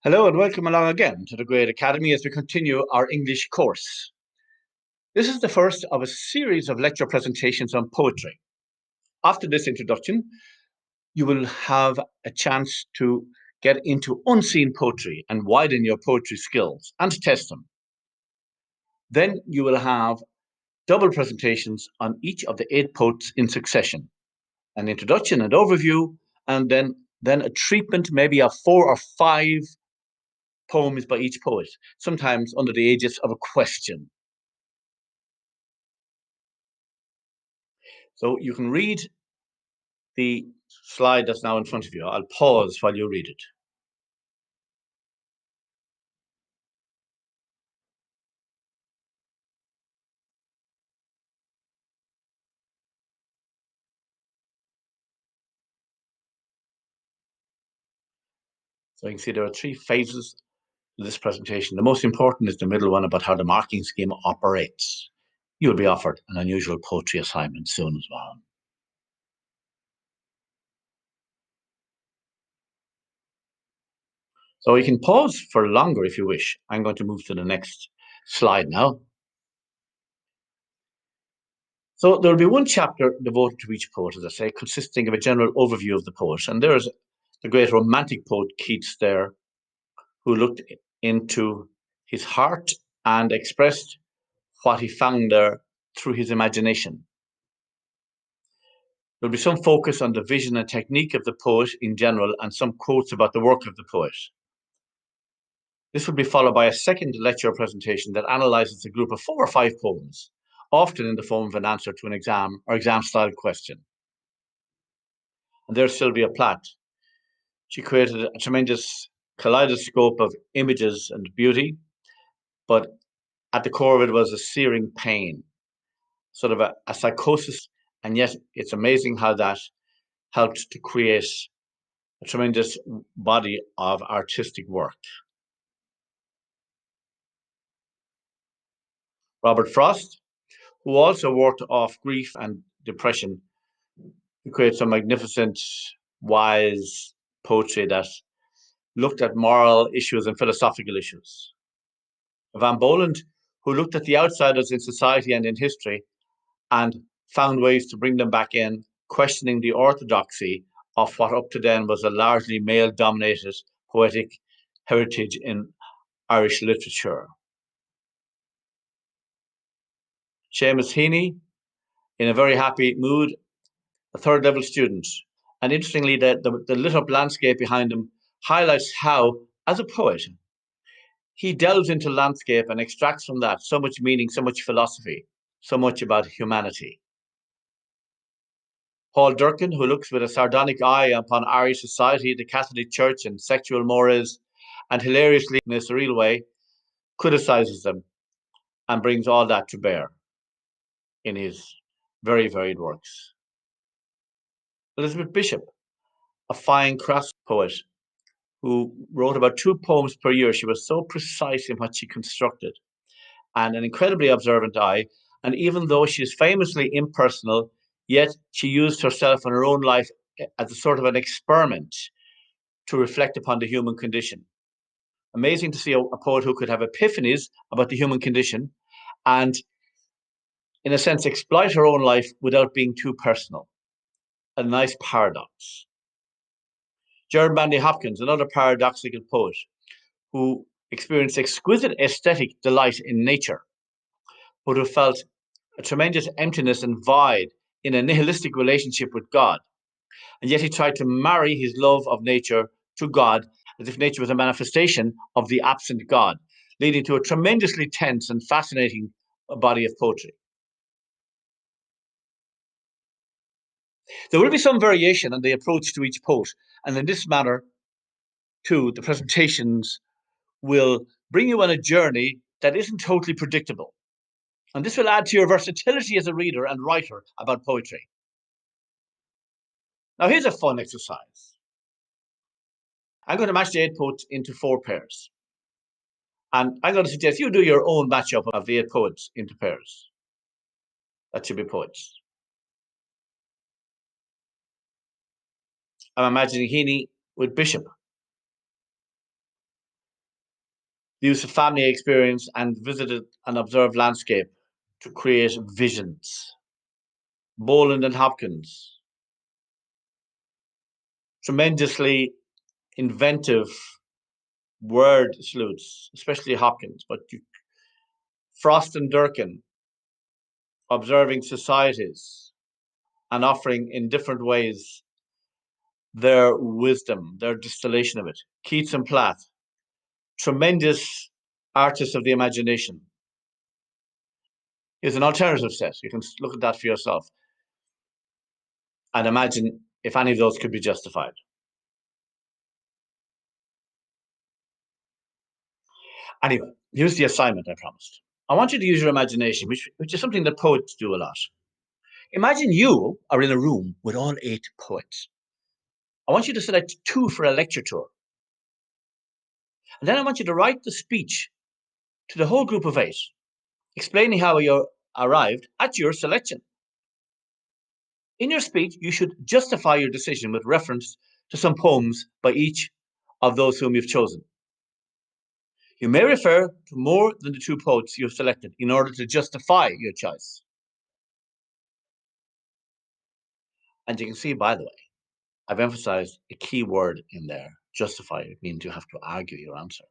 Hello and welcome along again to the Great Academy as we continue our English course. This is the first of a series of lecture presentations on poetry. After this introduction, you will have a chance to get into unseen poetry and widen your poetry skills and test them. Then you will have double presentations on each of the 8 poets in succession, an introduction and overview, and then a treatment maybe of 4 or 5 poems by each poet, sometimes under the aegis of a question. So you can read the slide that's now in front of you. I'll pause while you read it. So you can see there are 3 phases to this presentation. The most important is the middle one about how the marking scheme operates. You will be offered an unusual poetry assignment soon as well. So you can pause for longer if you wish. I'm going to move to the next slide now. So there will be one chapter devoted to each poet, as I say, consisting of a general overview of the poet. And there's the great romantic poet Keats there, who looked into his heart and expressed what he found there through his imagination. There'll be some focus on the vision and technique of the poet in general and some quotes about the work of the poet. This will be followed by a second lecture presentation that analyzes a group of 4 or 5 poems, often in the form of an answer to an exam or exam-style question. And there's Sylvia Plath. She created a tremendous kaleidoscope of images and beauty, but at the core of it was a searing pain, sort of a psychosis, and yet it's amazing how that helped to create a tremendous body of artistic work. Robert Frost, who also worked off grief and depression to create some magnificent, wise poetry that looked at moral issues and philosophical issues. Van Boland, who looked at the outsiders in society and in history and found ways to bring them back in, questioning the orthodoxy of what up to then was a largely male-dominated poetic heritage in Irish literature. Seamus Heaney, in a very happy mood, a third level student. And interestingly, the lit up landscape behind him highlights how, as a poet, he delves into landscape and extracts from that so much meaning, so much philosophy, so much about humanity. Paul Durkin, who looks with a sardonic eye upon Irish society, the Catholic Church, and sexual mores, and hilariously, in a surreal way, criticizes them and brings all that to bear in his very varied works. Elizabeth Bishop, a fine crafts poet who wrote about 2 poems per year. She was so precise in what she constructed and an incredibly observant eye. And even though she is famously impersonal, yet she used herself and her own life as a sort of an experiment to reflect upon the human condition. Amazing to see a poet who could have epiphanies about the human condition and, in a sense, exploit her own life without being too personal. A nice paradox. Gerard Manley Hopkins, another paradoxical poet who experienced exquisite aesthetic delight in nature, but who felt a tremendous emptiness and void in a nihilistic relationship with God. And yet he tried to marry his love of nature to God as if nature was a manifestation of the absent God, leading to a tremendously tense and fascinating body of poetry. There will be some variation in the approach to each poet, and in this manner, too, the presentations will bring you on a journey that isn't totally predictable. And this will add to your versatility as a reader and writer about poetry. Now, here's a fun exercise. I'm going to match the 8 poets into 4 pairs. And I'm going to suggest you do your own matchup of the 8 poets into pairs. That should be poets. I'm imagining Heaney with Bishop. The use of family experience and visited and observed landscape to create visions. Boland and Hopkins, tremendously inventive word sleuths, especially Hopkins, but Frost and Durkin, observing societies and offering in different ways their wisdom, their distillation of it. Keats and Platt, tremendous artists of the imagination. Is an alternative set. You can look at that for yourself and imagine if any of those could be justified. Anyway, here's the assignment I promised. I want you to use your imagination, which is something that poets do a lot. Imagine you are in a room with all 8 poets. I want you to select 2 for a lecture tour. And then I want you to write the speech to the whole group of 8, explaining how you arrived at your selection. In your speech, you should justify your decision with reference to some poems by each of those whom you've chosen. You may refer to more than the 2 poets you've selected in order to justify your choice. And you can see, by the way, I've emphasized a key word in there. Justify. It means you have to argue your answer.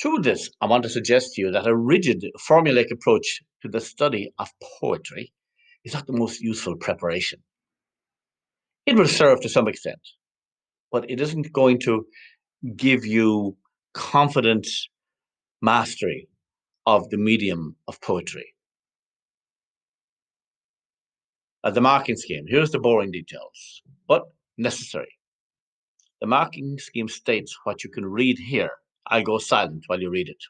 Through this, I want to suggest to you that a rigid, formulaic approach to the study of poetry is not the most useful preparation. It will serve to some extent, but it isn't going to give you confident mastery of the medium of poetry. The marking scheme. Here's the boring details, but necessary. The marking scheme states what you can read here. I'll go silent while you read it.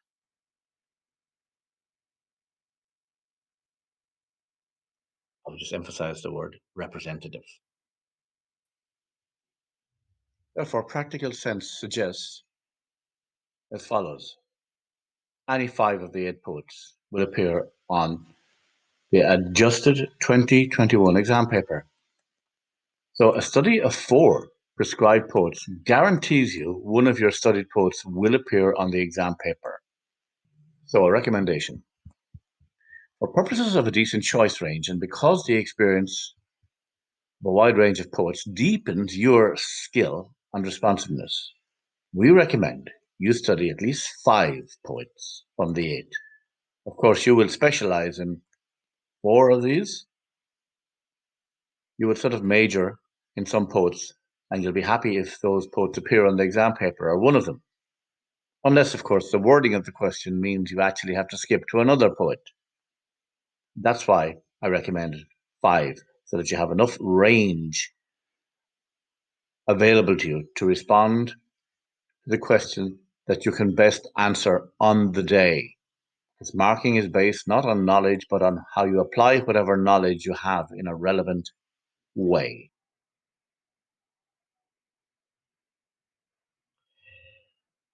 I'll just emphasize the word representative. Therefore, practical sense suggests as follows. Any 5 of the 8 poets will appear on the adjusted 2021 exam paper. So a study of 4 prescribed poets guarantees you one of your studied poets will appear on the exam paper. So a recommendation. For purposes of a decent choice range, and because the experience of a wide range of poets deepens your skill and responsiveness, we recommend you study at least 5 poets from the 8. Of course, you will specialize in 4 of these. You would sort of major in some poets, and you'll be happy if those poets appear on the exam paper or one of them. Unless, of course, the wording of the question means you actually have to skip to another poet. That's why I recommended 5, so that you have enough range available to you to respond to the question that you can best answer on the day. Because marking is based not on knowledge, but on how you apply whatever knowledge you have in a relevant way.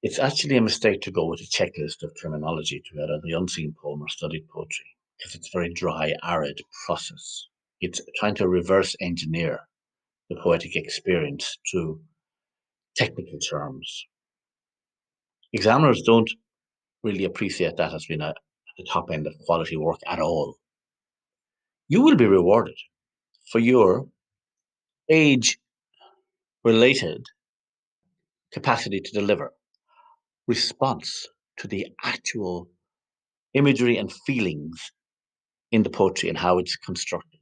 It's actually a mistake to go with a checklist of terminology to add the unseen poem or studied poetry, because it's a very dry, arid process. It's trying to reverse engineer the poetic experience through technical terms. Examiners don't really appreciate that as being at the top end of quality work at all. You will be rewarded for your age related capacity to deliver response to the actual imagery and feelings in the poetry and how it's constructed.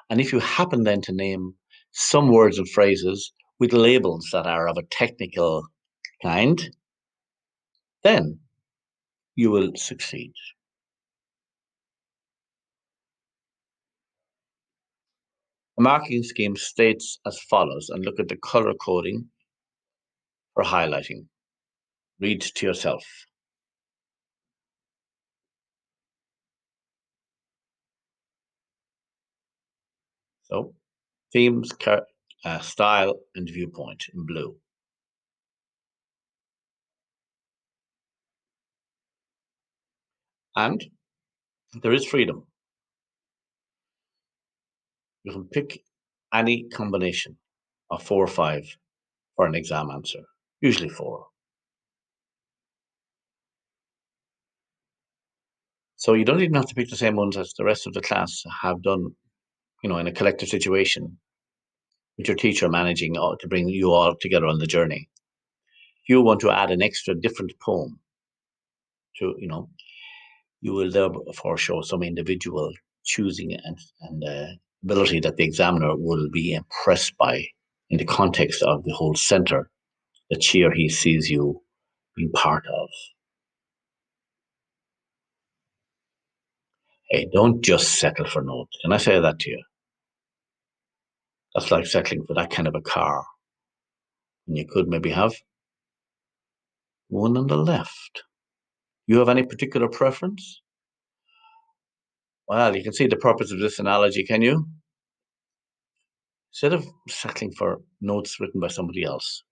And if you happen then to name some words and phrases with labels that are of a technical kind, then you will succeed. The marking scheme states as follows, and look at the color coding for highlighting. Read to yourself. So, themes, style, and viewpoint in blue. And there is freedom. You can pick any combination of 4 or 5 for an exam answer. usually 4. So you don't even have to pick the same ones as the rest of the class have done, in a collective situation with your teacher managing to bring you all together on the journey. If you want to add an extra different poem to, you will therefore show some individual choosing and ability that the examiner will be impressed by in the context of the whole center that she or he sees you being part of. Hey, don't just settle for notes. Can I say that to you? That's like settling for that kind of a car. And you could maybe have one on the left. You have any particular preference? Well, you can see the purpose of this analogy, can you? Instead of settling for notes written by somebody else,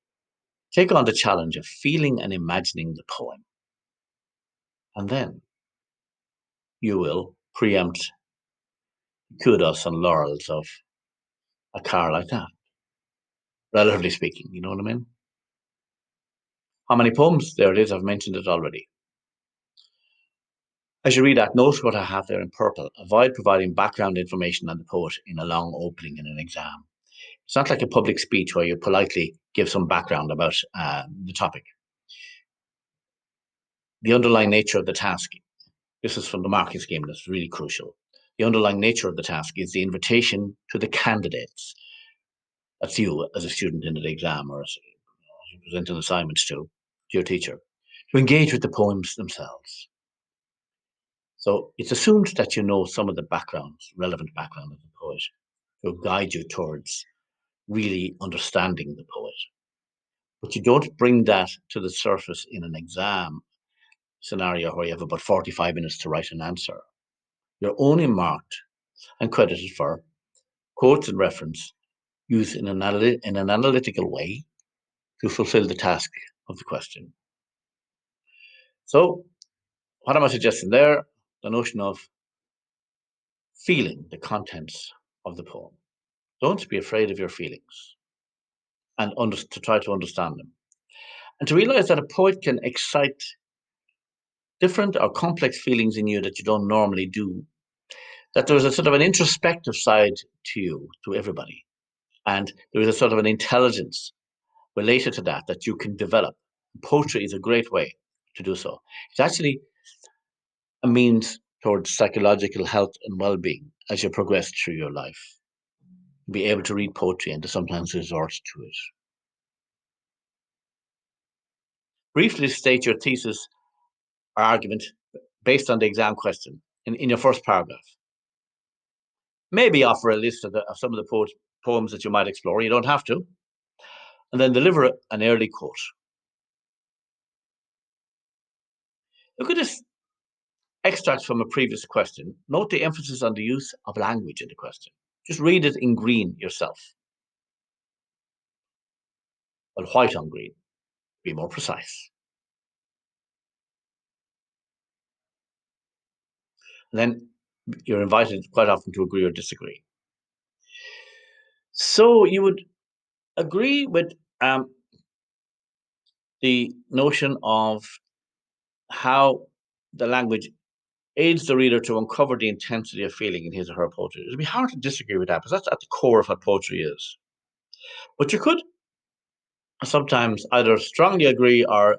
take on the challenge of feeling and imagining the poem. And then you will preempt kudos and laurels of a car like that, relatively speaking. You know what I mean? How many poems? There it is. I've mentioned it already. As you read that, note what I have there in purple. Avoid providing background information on the poet in a long opening in an exam. It's not like a public speech where you politely give some background about the topic. The underlying nature of the task, this is from the marking scheme, that's really crucial. The underlying nature of the task is the invitation to the candidates. That's you as a student in the exam or as you present an assignment to your teacher, to engage with the poems themselves. So it's assumed that you know some of the relevant background of the poet, to guide you towards really understanding the poet. But you don't bring that to the surface in an exam scenario where you have about 45 minutes to write an answer. You're only marked and credited for quotes and reference used in an analytical way to fulfill the task of the question. So, what am I suggesting there? The notion of feeling the contents of the poem. Don't be afraid of your feelings and to try to understand them. And to realize that a poet can excite different or complex feelings in you that you don't normally do. That there's a sort of an introspective side to you, to everybody. And there is a sort of an intelligence related to that you can develop. Poetry is a great way to do so. It's actually a means towards psychological health and well-being as you progress through your life. Be able to read poetry and to sometimes resort to it. Briefly state your thesis or argument based on the exam question in your first paragraph. Maybe offer a list of some of the poems that you might explore. You don't have to. And then deliver an early quote. Look at this extract from a previous question. Note the emphasis on the use of language in the question. Just read it in green yourself. Well, white on green. Be more precise. And then you're invited quite often to agree or disagree. So you would agree with the notion of how the language aids the reader to uncover the intensity of feeling in his or her poetry. It'd be hard to disagree with that because that's at the core of what poetry is. But you could sometimes either strongly agree or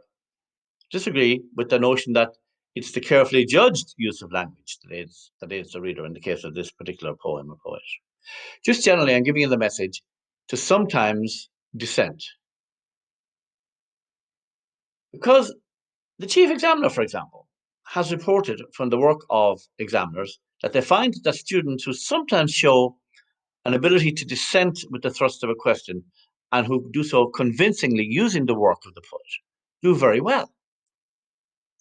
disagree with the notion that it's the carefully judged use of language that aids the reader in the case of this particular poem or poet. Just generally, I'm giving you the message to sometimes dissent. Because the chief examiner, for example, has reported from the work of examiners that they find that students who sometimes show an ability to dissent with the thrust of a question and who do so convincingly using the work of the poet do very well.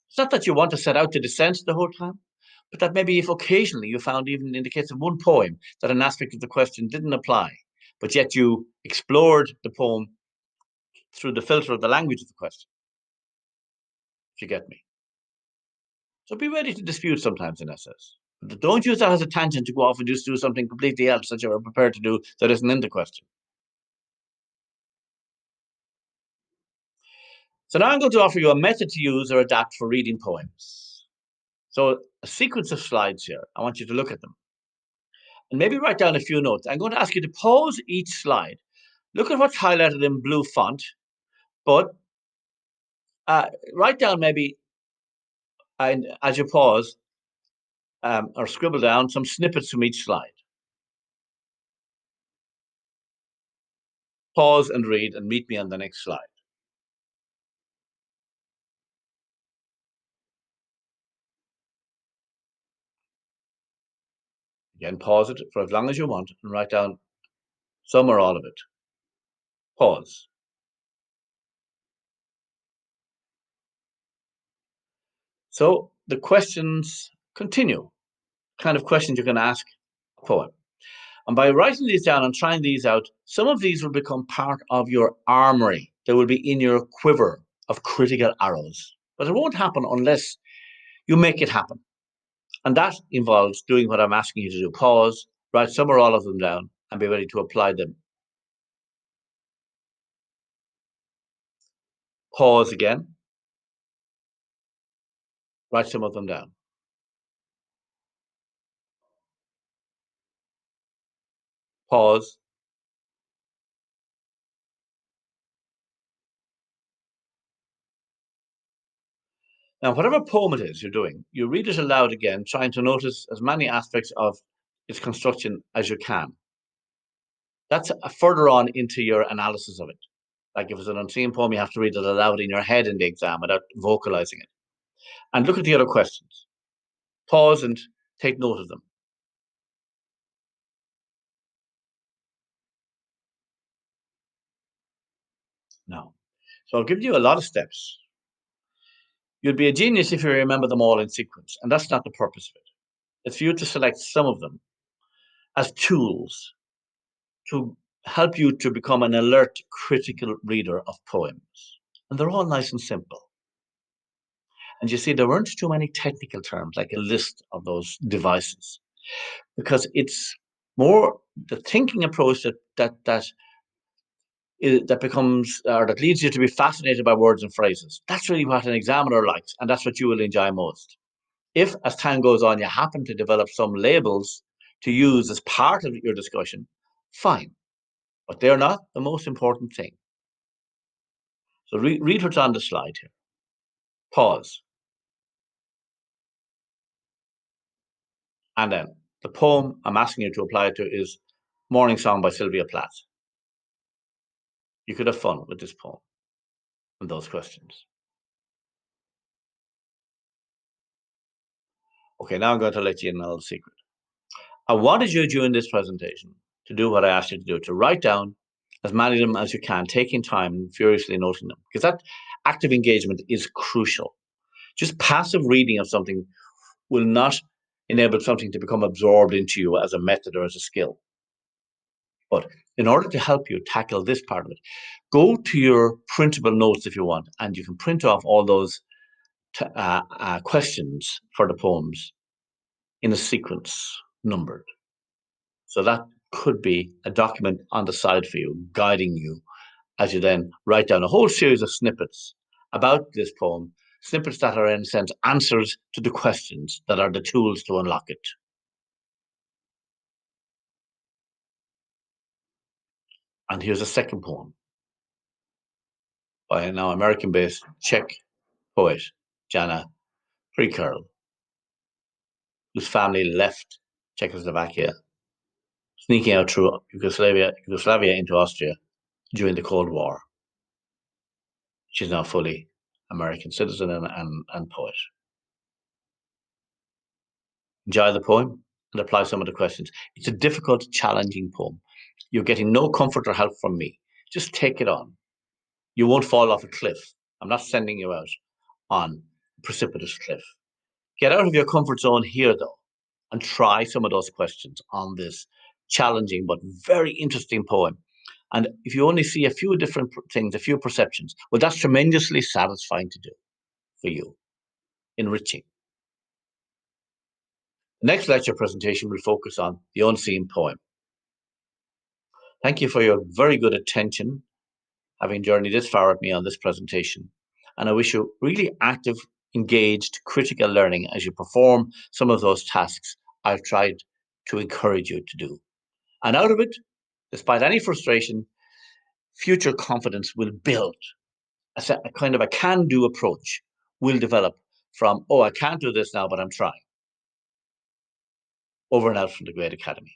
It's not that you want to set out to dissent the whole time, but that maybe if occasionally you found, even in the case of one poem, that an aspect of the question didn't apply, but yet you explored the poem through the filter of the language of the question. If you get me. So be ready to dispute sometimes in essays. But don't use that as a tangent to go off and just do something completely else that you're prepared to do that isn't in the question. So now I'm going to offer you a method to use or adapt for reading poems. So a sequence of slides here. I want you to look at them and maybe write down a few notes. I'm going to ask you to pause each slide. Look at what's highlighted in blue font, but write down maybe, as you pause, or scribble down some snippets from each slide. Pause and read and meet me on the next slide. Again, pause it for as long as you want and write down some or all of it. Pause. So the questions continue. Kind of questions you can ask a poem. And by writing these down and trying these out, some of these will become part of your armory. They will be in your quiver of critical arrows. But it won't happen unless you make it happen. And that involves doing what I'm asking you to do. Pause, write some or all of them down, and be ready to apply them. Pause again, write some of them down. Pause. Now, whatever poem it is you're doing, you read it aloud again, trying to notice as many aspects of its construction as you can. That's further on into your analysis of it. Like if it's an unseen poem, you have to read it aloud in your head in the exam without vocalizing it. And look at the other questions. Pause and take note of them. Now, so I've given you a lot of steps. You'd be a genius if you remember them all in sequence, and that's not the purpose of it. It's for you to select some of them as tools to help you to become an alert, critical reader of poems. And they're all nice and simple. And you see, there weren't too many technical terms, like a list of those devices, because it's more the thinking approach that becomes or that leads you to be fascinated by words and phrases. That's really what an examiner likes, and that's what you will enjoy most. If, as time goes on, you happen to develop some labels to use as part of your discussion, fine, but they're not the most important thing. So read what's on the slide here. Pause. And then the poem I'm asking you to apply it to is Morning Song by Sylvia Plath. You could have fun with this poem and those questions. Okay, now I'm going to let you in a little secret. I wanted you during this presentation to do what I asked you to do, to write down as many of them as you can, taking time and furiously noting them, because that active engagement is crucial. Just passive reading of something will not enable something to become absorbed into you as a method or as a skill. But in order to help you tackle this part of it, go to your printable notes if you want, and you can print off all those questions for the poems in a sequence, numbered. So that could be a document on the side for you, guiding you as you then write down a whole series of snippets about this poem, snippets that are, in a sense, answers to the questions that are the tools to unlock it. And here's a second poem by a now American-based Czech poet, Jana Prikerl, whose family left Czechoslovakia, sneaking out through Yugoslavia into Austria during the Cold War. She's now fully American citizen and poet. Enjoy the poem and apply some of the questions. It's a difficult, challenging poem. You're getting no comfort or help from me. Just take it on. You won't fall off a cliff. I'm not sending you out on a precipitous cliff. Get out of your comfort zone here, though, and try some of those questions on this challenging but very interesting poem. And if you only see a few different things, a few perceptions, well, that's tremendously satisfying to do for you, enriching. The next lecture presentation will focus on the unseen poem. Thank you for your very good attention, having journeyed this far with me on this presentation. And I wish you really active, engaged, critical learning as you perform some of those tasks I've tried to encourage you to do. And out of it, despite any frustration, future confidence will build. A kind of a can do approach will develop from, oh, I can't do this now, but I'm trying. Over and out from the Great Academy.